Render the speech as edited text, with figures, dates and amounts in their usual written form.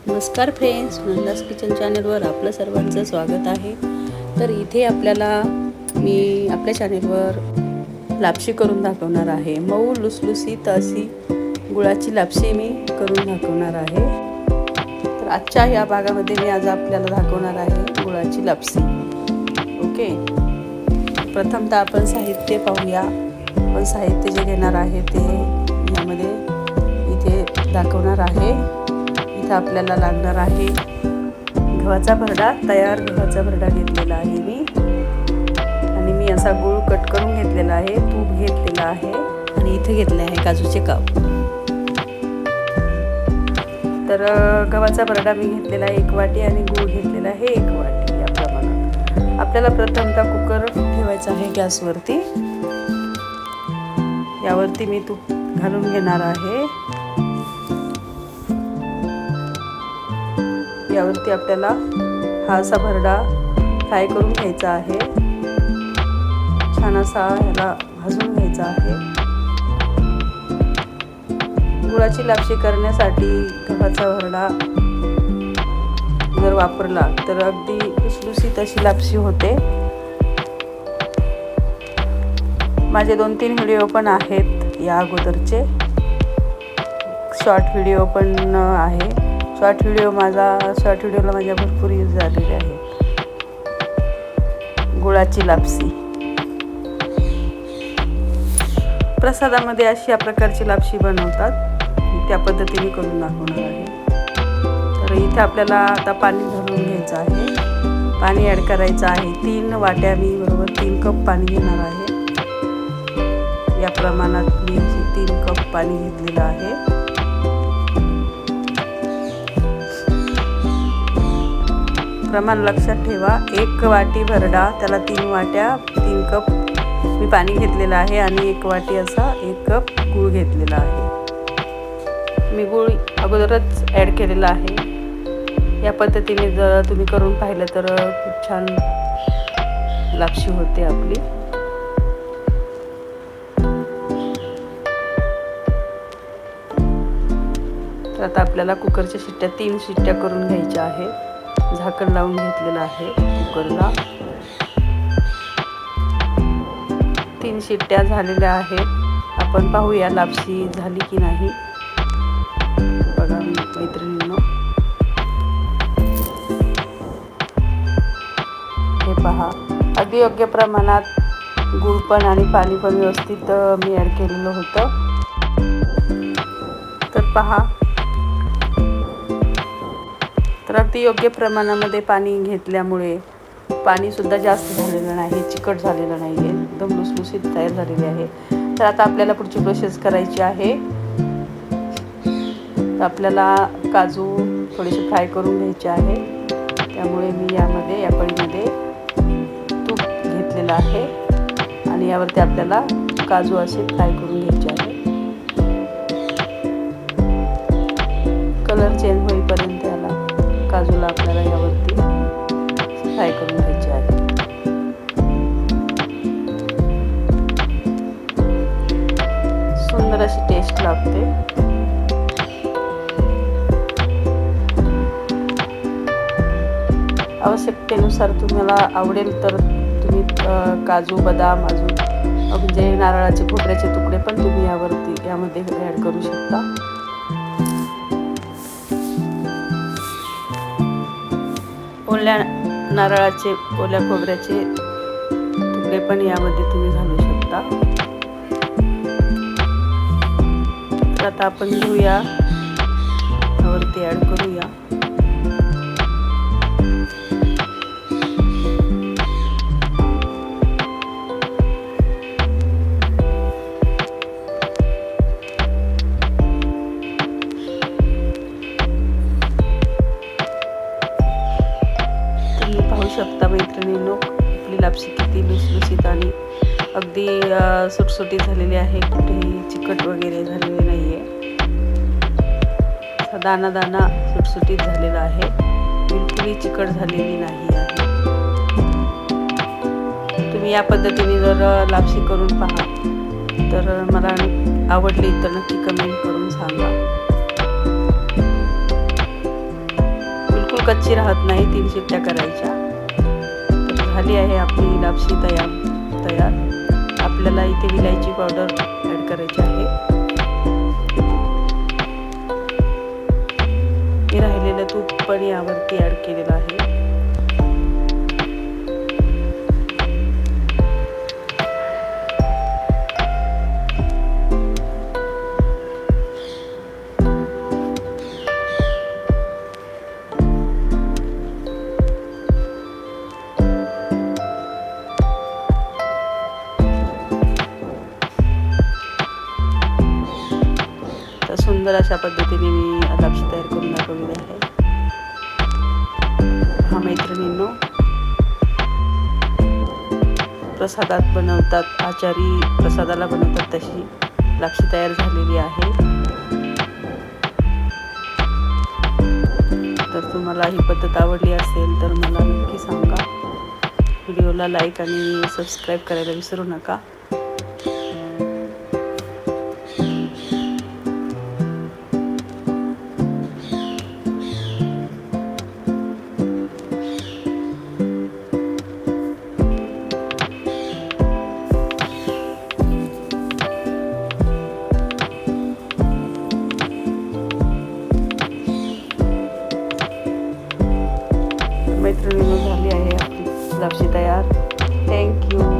नमस्कार friends, Nanda's kitchen चॅनलवर आपलं सर्वांचं स्वागत आहे. तर इथे मी आपल्या चॅनलवर लापशी करून दाखवणार आहे. मऊ लुसलुसीत अशी गुळाची लापशी मी करून दाखवणार आहे. तर आजच्या या भागामध्ये मी आज आपल्याला दाखवणार आहे गुळाची लापशी. ओके, प्रथमतः आपण साहित्य पाहूया. आपण साहित्य जे घेणार आहे ते यामध्ये इथे दाखवणार आहे. इथे आपल्याला लागणार आहे गव्हाचा भरडा. तयार गव्हाचा भरडा घेतलेला आहे मी, आणि मी असा गूळ कट करून घेतलेला आहे. तूप घेतलेला आहे आणि इथे घेतले आहे काजूचे काप. तर गव्हाचा भरडा मी घेतलेला आहे 1 वाटी आणि गूळ घेतलेला आहे 1 वाटी. या प्रमाणात आपल्याला प्रथमतः कुकर ठेवायचा आहे गॅसवरती. यावरती मी तूप घालून घेणार आहे. यावरती आपल्याला हा असा भरडा फ्राय करून घ्यायचा आहे. छान असा याला भाजून घ्यायचा आहे. गुळाची लापशी करण्यासाठी गव्हाचा भरडा जर वापरला तर अगदी लुसलुसीत अशी लापशी होते. माझे 2-3 व्हिडिओ पण आहेत या अगोदरचे. शॉर्ट व्हिडिओ पण आहे. शॉर्ट व्हिडिओला माझ्या भरपूर यूज झालेले आहे. गुळाची लापशी प्रसादामध्ये अशी या प्रकारची लापशी बनवतात. त्या पद्धतीने करून दाखवणार आहे. तर इथे आपल्याला आता पाणी घालून घ्यायचं आहे. पाणी ॲड करायचं आहे. 3 वाट्या मी बरोबर 3 कप पाणी घेणार आहे. या प्रमाणात मी 3 कप पाणी घेतलेलं आहे. प्रमाण लक्षात ठेवा. 1 वाटी भरडा त्याला 3 वाट्या 3 कप मी पाणी घेतलेलं आहे आणि 1 वाटी असा 1 कप गूळ घेतलेला आहे. मी गूळ अगोदरच ॲड केलेला आहे. या पद्धतीने जर तुम्ही करून पाहिलं तर खूप छान लापशी होते आपली. तर आता आपल्याला कुकरच्या शिट्ट्या 3 शिट्ट्या करून घ्यायच्या आहेत. झाकण लावून घेतलेलं आहे कुकरला. 3 शिट्ट्या झालेल्या आहेत. आपण पाहूया लापशी झाली की नाही. बघा मैत्रिणींनो, हे पहा. अगदी योग्य प्रमाणात गूळ पण आणि पाणी पण व्यवस्थित मी ॲड केलेलं होतं. तर पहा, तर अगदी योग्य प्रमाणामध्ये पाणी घेतल्यामुळे पाणीसुद्धा जास्त झालेलं नाही, चिकट झालेलं नाही आहे, एकदम लुसलुसीत तयार झालेली आहे. तर आता आपल्याला पुढची प्रोसेस करायची आहे. तर आपल्याला काजू थोडेसे फ्राय करून घ्यायचे आहे. त्यामुळे मी या कढईमध्ये तूप घेतलेलं आहे आणि यावरती आपल्याला काजू असे फ्राय करून घ्यायचे आहे. कलर चेंज होईपर्यंत काजूला आपल्याला यावरती फ्राय करून घ्यायचे आहे. सुंदर अशी टेस्ट लागते. आवश्यकतेनुसार तुम्हाला आवडेल तर तुम्ही काजू, बदाम, अजून म्हणजे नारळाचे खोबऱ्याचे तुकडे पण तुम्ही यामध्ये ॲड करू शकता. ओल्या नारळाचे, ओल्या खोबऱ्याचे तुकडे पण यामध्ये तुम्ही घालू शकता. तर आता आपण घेऊया, यावरती ॲड करूया. पाहू शकता मैत्रिणींनो, आपली लापशी किती लुसलुसीत आणि अगदी सुटसुटीत झालेली आहे. कुठेही चिकट वगैरे झालेली नाही आहे. दाना दाना सुटसुटीत झालेला आहे. बिलकुलही चिकट झालेली नाही आहे. तुम्ही या पद्धतीने जर लापशी करून पहा तर मला आवडली तर नक्की कमेंट करून सांगा. कच्ची राहत नाही, 3 शिट्ट्या करायच्या. तर झाली आहे आपली लापशी तयार. आपल्याला इथे विलायची पावडर ॲड करायची आहे. मी राहिलेलं तूप पण यावरती ॲड केलेलं आहे. सुंदर अशा पद्धतीने मी लापशी तयार करून दाखवलेली आहे. हा मैत्रिणींनो, प्रसादात बनवतात, आचारी प्रसादाला बनवतात तशी लापशी तयार झालेली आहे. तर तुम्हाला ही पद्धत आवडली असेल तर मला नक्की सांगा. व्हिडिओला लाईक आणि सबस्क्राईब करायला विसरू नका. मैत्रिणींनो, झाली आहे आपली लापशी तयार. थँक्यू.